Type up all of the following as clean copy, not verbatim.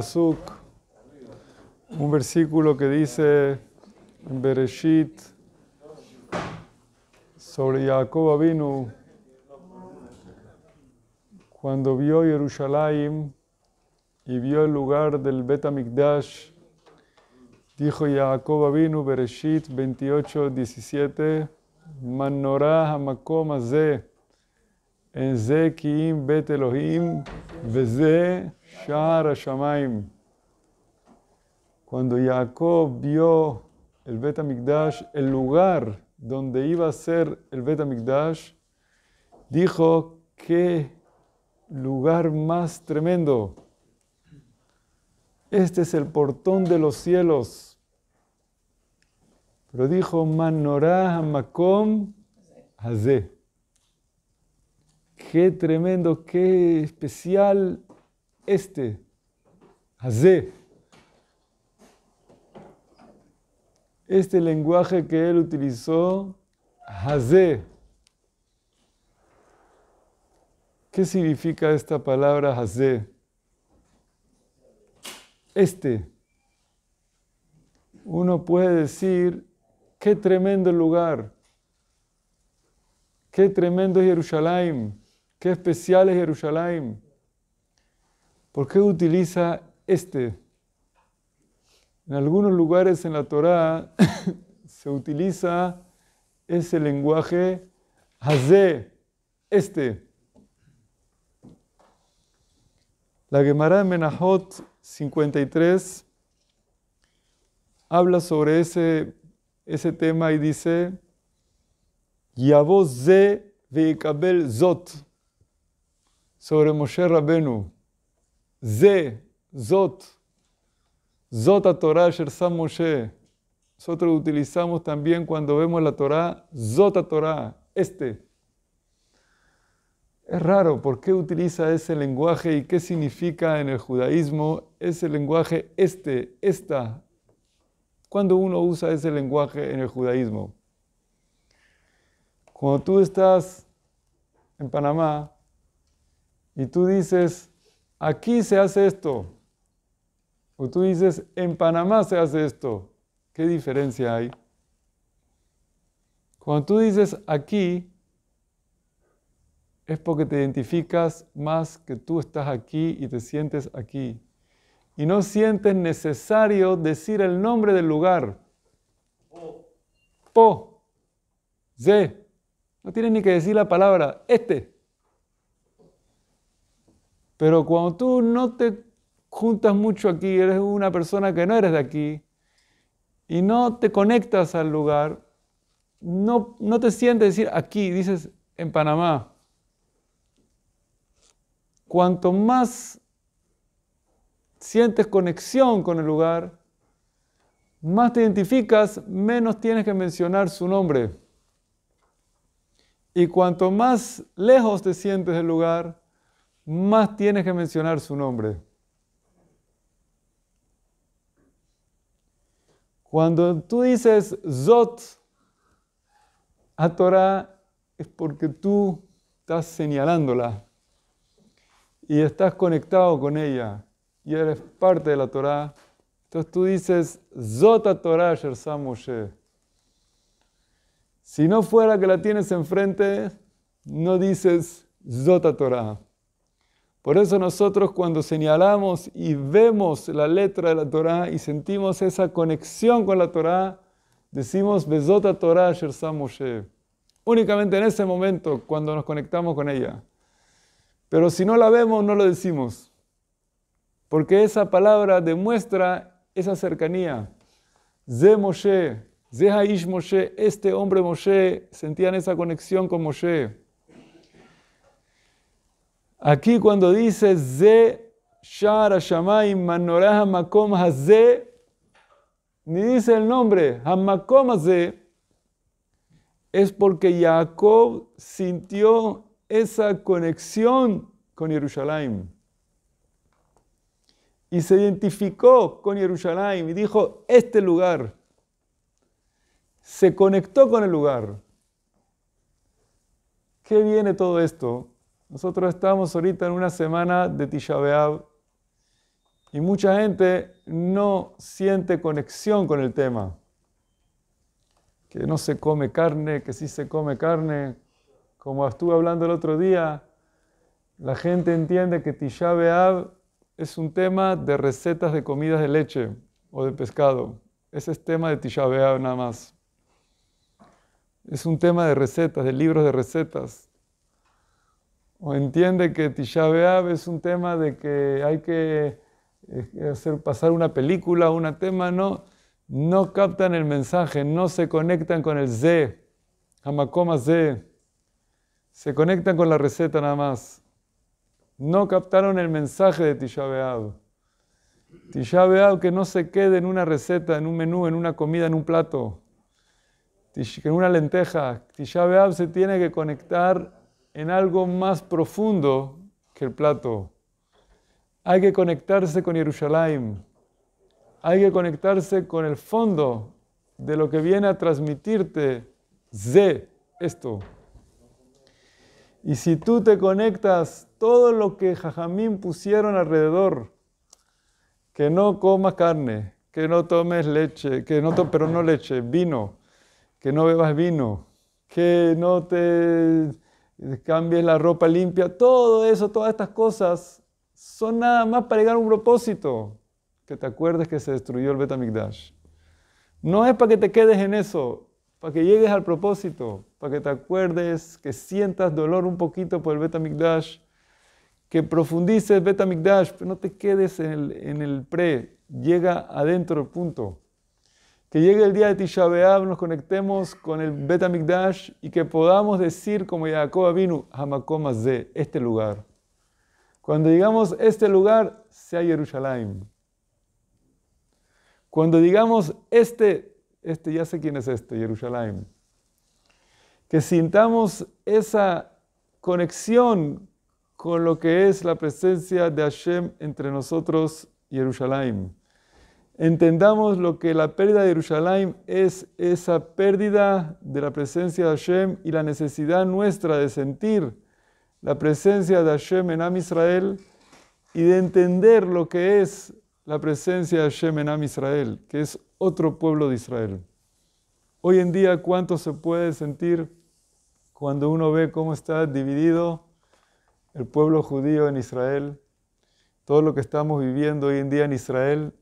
Pasuk, un versículo que dice en Bereshit sobre Jacob Avinu, cuando vio Jerusalén y vio el lugar del Bet HaMikdash, dijo Jacob Avinu, Bereshit 28:17, Manorah hamakom hazeh, en ze ki'im bet Elohim, veze sha'ar hashamayim. Cuando Jacob vio el Bet HaMikdash, el lugar donde iba a ser el Bet HaMikdash, dijo, qué lugar más tremendo. Este es el portón de los cielos. Pero dijo, Manorah hamakom hazeh. Qué tremendo, qué especial este. Hazeh. Este lenguaje que él utilizó, hazeh. ¿Qué significa esta palabra hazeh? Este. Uno puede decir, qué tremendo lugar, qué tremendo es Jerusalén, qué especial es Jerusalén. ¿Por qué utiliza este? En algunos lugares en la Torá se utiliza ese lenguaje hazeh, este. La Gemara en Menahot 53 habla sobre ese tema y dice, Yavo ze veikabel zot, sobre Moshe Rabenu. Ze, zot, zot a Torah asher sam Moshe. Nosotros utilizamos también cuando vemos la Torah, zot a Torah, este. Es raro, ¿por qué utiliza ese lenguaje y qué significa en el judaísmo ese lenguaje este, esta? ¿Cuándo uno usa ese lenguaje en el judaísmo? Cuando tú estás en Panamá y tú dices, aquí se hace esto, o tú dices, en Panamá se hace esto, ¿qué diferencia hay? Cuando tú dices aquí, es porque te identificas más que tú estás aquí y te sientes aquí. Y no sientes necesario decir el nombre del lugar. Po, ze. No tienes ni que decir la palabra este. Pero cuando tú no te juntas mucho aquí, eres una persona que no eres de aquí, y no te conectas al lugar, no te sientes decir aquí, dices en Panamá. Cuanto más sientes conexión con el lugar, más te identificas, menos tienes que mencionar su nombre. Y cuanto más lejos te sientes del lugar, más tienes que mencionar su nombre. Cuando tú dices Zot a Torah, es porque tú estás señalándola y estás conectado con ella y eres parte de la Torah. Entonces tú dices Zot a Torah asher sam Moshe. Si no fuera que la tienes enfrente, no dices Zot a Torah. Por eso nosotros cuando señalamos y vemos la letra de la Torah y sentimos esa conexión con la Torah, decimos Bezot a Torah asher sam Moshe. Únicamente en ese momento cuando nos conectamos con ella. Pero si no la vemos, no lo decimos. Porque esa palabra demuestra esa cercanía. Ze Moshe, Ze Haish Moshe, este hombre Moshe, sentían esa conexión con Moshe. Aquí cuando dice Ze Sha'ar Hashamayim Manorah hamakom hazeh, ni dice el nombre, hamakom hazeh, es porque Jacob sintió esa conexión con Jerusalén. Y se identificó con Jerusalén y dijo, este lugar. Se conectó con el lugar. ¿Qué viene todo esto? Nosotros estamos ahorita en una semana de Tisha B'Av Y mucha gente no siente conexión con el tema. Que no se come carne, que sí se come carne. Como estuve hablando el otro día, la gente entiende que Tisha B'Av es un tema de recetas de comidas de leche o de pescado. Ese es tema de Tisha B'Av nada más. Es un tema de recetas, de libros de recetas. O entiende que Tisha B'Av es un tema de que hay que pasar una película o un tema, no captan el mensaje, no se conectan con el Ze, Hamakoma Ze. Se conectan con la receta nada más. No captaron el mensaje de Tisha B'Av. Tisha B'Av que no se quede en una receta, en un menú, en una comida, en un plato, en una lenteja. Tisha B'Av se tiene que conectar en algo más profundo que el plato. Hay que conectarse con Jerusalén. Hay que conectarse con el fondo de lo que viene a transmitirte esto. Y si tú te conectas, todo lo que Jajamín pusieron alrededor, que no comas carne, que no tomes leche, pero no leche, vino, que no bebas vino, que no te cambies la ropa limpia, todo eso, todas estas cosas son nada más para llegar a un propósito, que te acuerdes que se destruyó el Bet HaMikdash. No es para que te quedes en eso, para que llegues al propósito, para que te acuerdes, que sientas dolor un poquito por el Bet HaMikdash, que profundices el Bet HaMikdash, pero no te quedes en el pre, llega adentro el punto. Que llegue el día de Tisha B'Av, nos conectemos con el Bet HaMikdash y que podamos decir como Jacob Avinu, Hamakom Hazeh, este lugar. Cuando digamos este lugar, sea Jerusalén. Cuando digamos este ya sé quién es Jerusalén. Que sintamos esa conexión con lo que es la presencia de Hashem entre nosotros y Jerusalén. Entendamos lo que la pérdida de Jerusalén es esa pérdida de la presencia de Hashem y la necesidad nuestra de sentir la presencia de Hashem en Am Israel y de entender lo que es la presencia de Hashem en Am Israel, que es otro pueblo de Israel. Hoy en día, ¿cuánto se puede sentir cuando uno ve cómo está dividido el pueblo judío en Israel? Todo lo que estamos viviendo hoy en día en Israel,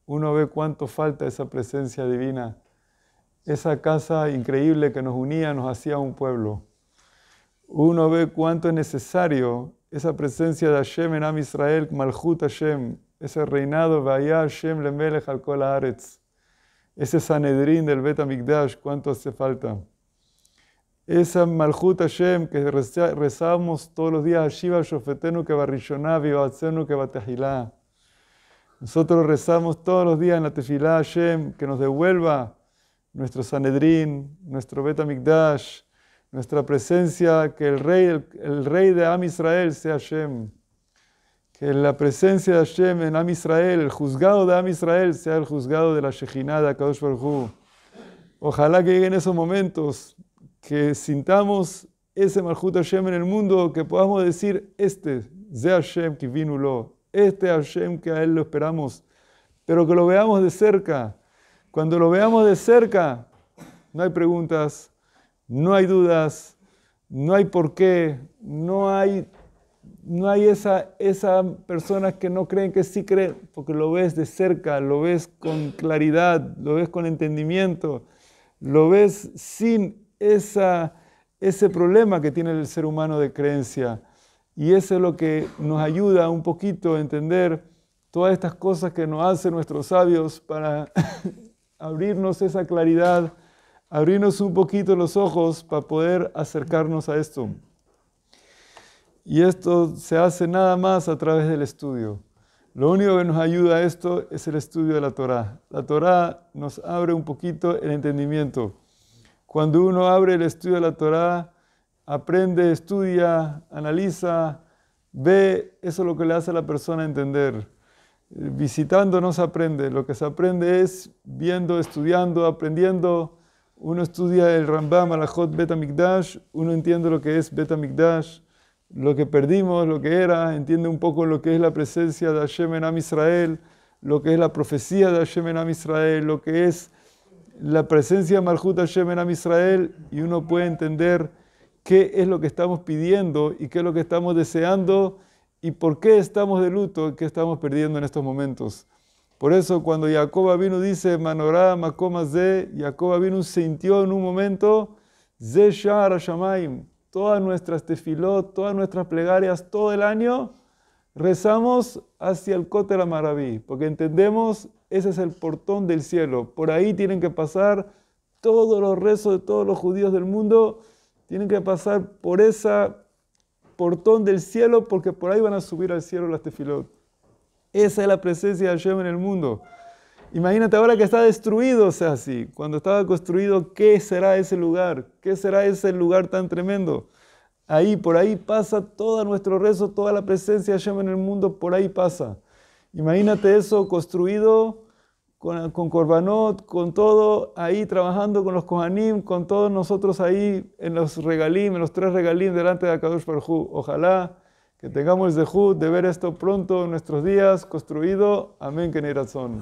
uno ve cuánto falta esa presencia divina, esa casa increíble que nos unía, nos hacía un pueblo. Uno ve cuánto es necesario esa presencia de Hashem en Am Israel, Malchut Hashem, ese reinado, Vaya Hashem lemelech al kol haaretz, ese Sanedrín del Bet HaMikdash, cuánto hace falta. Esa Malchut Hashem que rezamos todos los días, Hashiva Shofetenu que Barishoná, Vivatzenu que Batehilá. Nosotros rezamos todos los días en la Tefilá Hashem que nos devuelva nuestro Sanedrín, nuestro Bet HaMikdash, nuestra presencia, que el rey de Am Israel sea Hashem. Que la presencia de Hashem en Am Israel, el juzgado de Am Israel, sea el juzgado de la Shejinah de HaKadosh Baruj Hu. Ojalá que lleguen esos momentos, que sintamos ese Malchut Hashem en el mundo, que podamos decir, Ze Hashem Kivinu Lo, Hashem que a Él lo esperamos, pero que lo veamos de cerca. Cuando lo veamos de cerca, no hay preguntas, no hay dudas, no hay por qué, no hay esa personas que no creen que sí creen, porque lo ves de cerca, lo ves con claridad, lo ves con entendimiento, lo ves sin ese problema que tiene el ser humano de creencia. Y eso es lo que nos ayuda un poquito a entender todas estas cosas que nos hacen nuestros sabios para abrirnos esa claridad, abrirnos un poquito los ojos para poder acercarnos a esto. Y esto se hace nada más a través del estudio. Lo único que nos ayuda a esto es el estudio de la Torá. La Torá nos abre un poquito el entendimiento. Cuando uno abre el estudio de la Torá, aprende, estudia, analiza, ve, eso es lo que le hace a la persona entender. Visitando no se aprende, lo que se aprende es viendo, estudiando, aprendiendo. Uno estudia el Rambam, Alajot Bet HaMikdash, uno entiende lo que es Bet HaMikdash. lo que perdimos, lo que era, entiende un poco lo que es la presencia de Hashem en Am Israel, lo que es la profecía de Hashem en Am Israel, lo que es la presencia de Malchut Hashem en Am Israel, y uno puede entender qué es lo que estamos pidiendo y qué es lo que estamos deseando y por qué estamos de luto y qué estamos perdiendo en estos momentos. Por eso cuando Jacob Avinu dice Manorá Makom Hazeh, Jacob Avinu sintió en un momento Ze Sha'ar HaShamayim, todas nuestras tefilot, todas nuestras plegarias, todo el año rezamos hacia el Kotel HaMaraví, porque entendemos ese es el portón del cielo. Por ahí tienen que pasar todos los rezos de todos los judíos del mundo, tienen que pasar por ese portón del cielo, porque por ahí van a subir al cielo las tefilot. Esa es la presencia de Hashem en el mundo. Imagínate ahora que está destruido, o sea, así. Cuando estaba construido, ¿qué será ese lugar? ¿Qué será ese lugar tan tremendo? Ahí, por ahí pasa todo nuestro rezo, toda la presencia de Hashem en el mundo, por ahí pasa. Imagínate eso construido con Korbanot, con todo, ahí trabajando con los Kohanim, con todos nosotros ahí en los regalim, en los 3 regalim delante de Akadosh Baruj Hu. Ojalá que tengamos el zehut de ver esto pronto en nuestros días, construido. Amén, que ni razón.